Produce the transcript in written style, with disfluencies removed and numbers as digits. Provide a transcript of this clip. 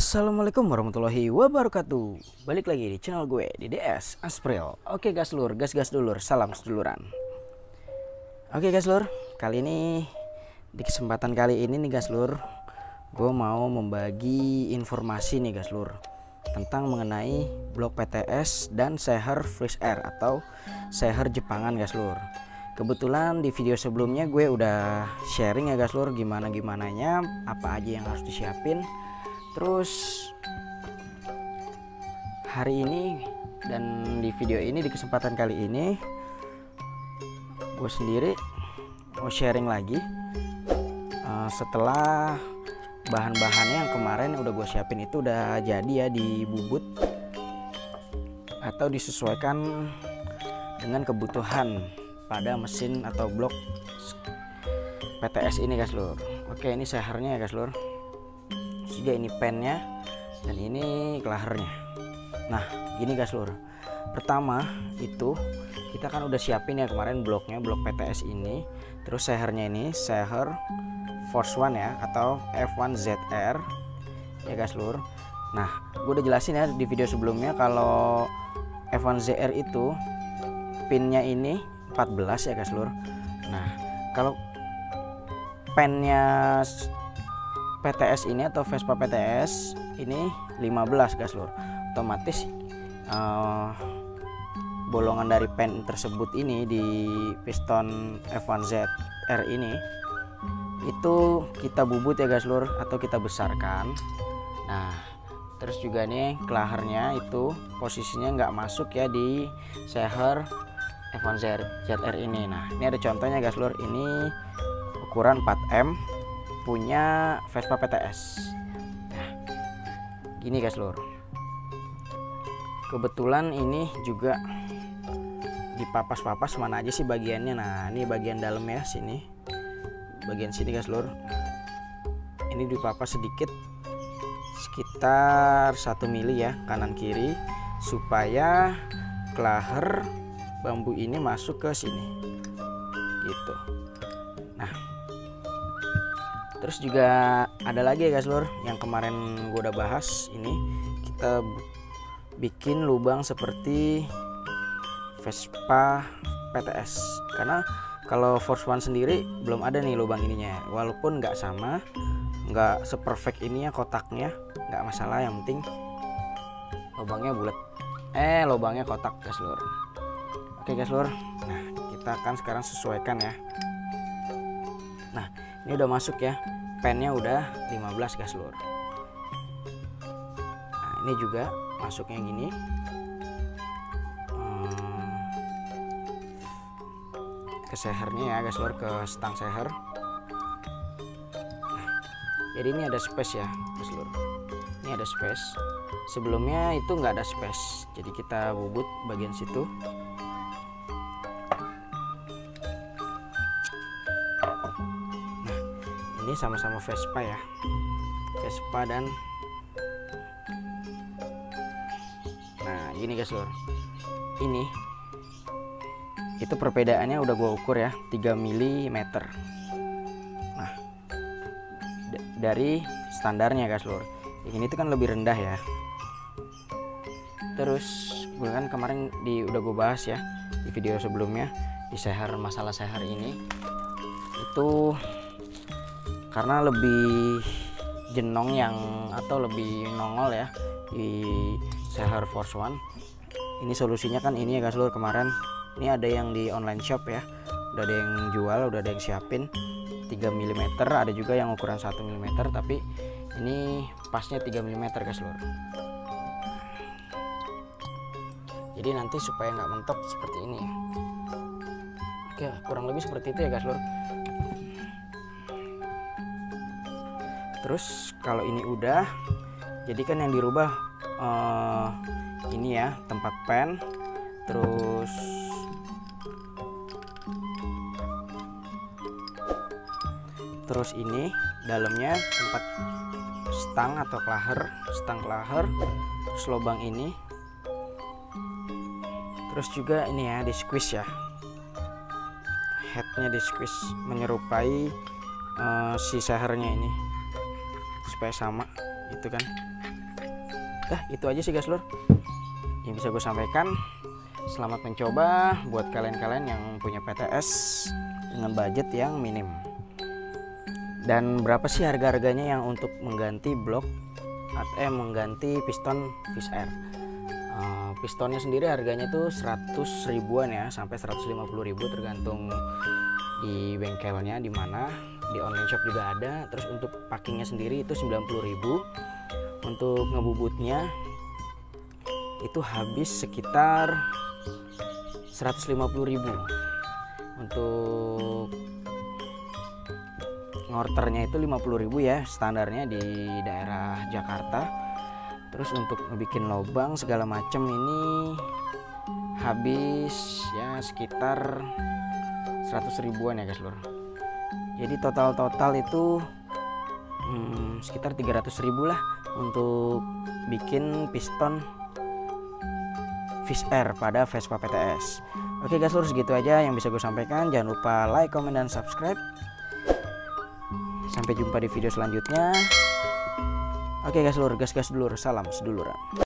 Assalamualaikum warahmatullahi wabarakatuh. Balik lagi di channel gue di DS Aspril. Oke gas lur, gas dulur, salam seduluran. Oke gas lur, kali ini di kesempatan kali ini nih gas lur, gue mau membagi informasi nih gas lur tentang mengenai blok PTS dan seher Fresh Air atau seher Jepangan gas lur. Kebetulan di video sebelumnya gue udah sharing ya gas lur, gimananya, apa aja yang harus disiapin. Terus hari ini dan di video ini, di kesempatan kali ini gue sendiri mau sharing lagi setelah bahan-bahannya yang kemarin udah gue siapin itu udah jadi ya, dibubut atau disesuaikan dengan kebutuhan pada mesin atau blok PTS ini guys lur. Oke, ini sehernya ya guys lur, juga ini pennya dan ini kelahernya. Nah gini guys lur, pertama itu kita kan udah siapin ya kemarin bloknya, blok PTS ini, terus sehernya ini seher Force One ya atau F1ZR ya guys lur. Nah gue udah jelasin ya di video sebelumnya kalau F1ZR itu pinnya ini 14 ya guys lur. Nah kalau pennya PTS ini atau Vespa PTS ini 15 guys lur, otomatis bolongan dari pen tersebut ini di piston F1ZR ini itu kita bubut ya guys lur atau kita besarkan. Nah terus juga nih kelahernya itu posisinya nggak masuk ya di seher F1ZR ini. Nah ini ada contohnya guys lur, ini ukuran 4M punya Vespa PTS. Nah, gini guys lur, kebetulan ini juga dipapas-papas mana aja sih bagiannya. Nah ini bagian dalam ya, sini bagian sini guys lur, ini dipapas sedikit sekitar 1 mili ya kanan kiri supaya kelaher bambu ini masuk ke sini gitu. Nah terus juga ada lagi ya guys lur, yang kemarin gue udah bahas, ini kita bikin lubang seperti Vespa PTS, karena kalau Force One sendiri belum ada nih lubang ininya, walaupun nggak sama, nggak seperfect ini ya kotaknya, nggak masalah, yang penting lubangnya bulat, lubangnya kotak guys lur. Oke guys lur, nah kita akan sekarang sesuaikan ya. Nah ini udah masuk ya, pennya udah 15 guys lur. Nah ini juga masuknya gini, ke sehernya ya guys lur, ke stang seher. Nah, jadi ini ada space ya guys lur, ini ada space, sebelumnya itu nggak ada space, jadi kita bubut bagian situ. Ini sama-sama Vespa ya, Vespa dan nah gini guys lur, ini itu perbedaannya udah gue ukur ya 3 mm. Nah dari standarnya guys lur, yang ini tuh kan lebih rendah ya. Terus gue kan kemarin udah gue bahas ya di video sebelumnya di seher, masalah seher ini itu karena lebih jenong yang atau lebih nongol ya di seher Force One. Ini solusinya kan ini ya guys lur, kemarin ini ada yang di online shop ya, udah ada yang jual, udah ada yang siapin 3 mm, ada juga yang ukuran 1 mm, tapi ini pasnya 3 mm guys lur. Jadi nanti supaya nggak mentok seperti ini. Oke, kurang lebih seperti itu ya guys lur. Terus kalau ini udah, jadi kan yang dirubah ini ya tempat pen, terus ini dalamnya tempat stang atau stang kelaher, terus lubang ini, terus juga ini ya di squeeze ya, headnya di squeeze menyerupai si sehernya ini supaya sama itu kan. Itu aja sih guys lur yang bisa gue sampaikan. Selamat mencoba buat kalian-kalian yang punya PTS dengan budget yang minim. Dan berapa sih harga-harganya yang untuk mengganti blok atau mengganti piston Fish Air? Pistonnya sendiri harganya tuh 100 ribuan ya, sampai 150 ribu tergantung di bengkelnya di mana. Di online shop juga ada. Terus untuk packingnya sendiri itu 90 ribu. Untuk ngebubutnya itu habis sekitar 150 ribu. Untuk ngorternya itu 50 ribu ya, standarnya di daerah Jakarta. Terus untuk ngebikin lubang segala macam ini habis ya sekitar 100 ribuan ya guys lur. Jadi total itu sekitar 300 ribu lah untuk bikin piston Fish Air pada Vespa PTS. Oke guys lur, segitu aja yang bisa gue sampaikan. Jangan lupa like, comment, dan subscribe. Sampai jumpa di video selanjutnya. Oke guys lur, gas dulur, salam seduluran.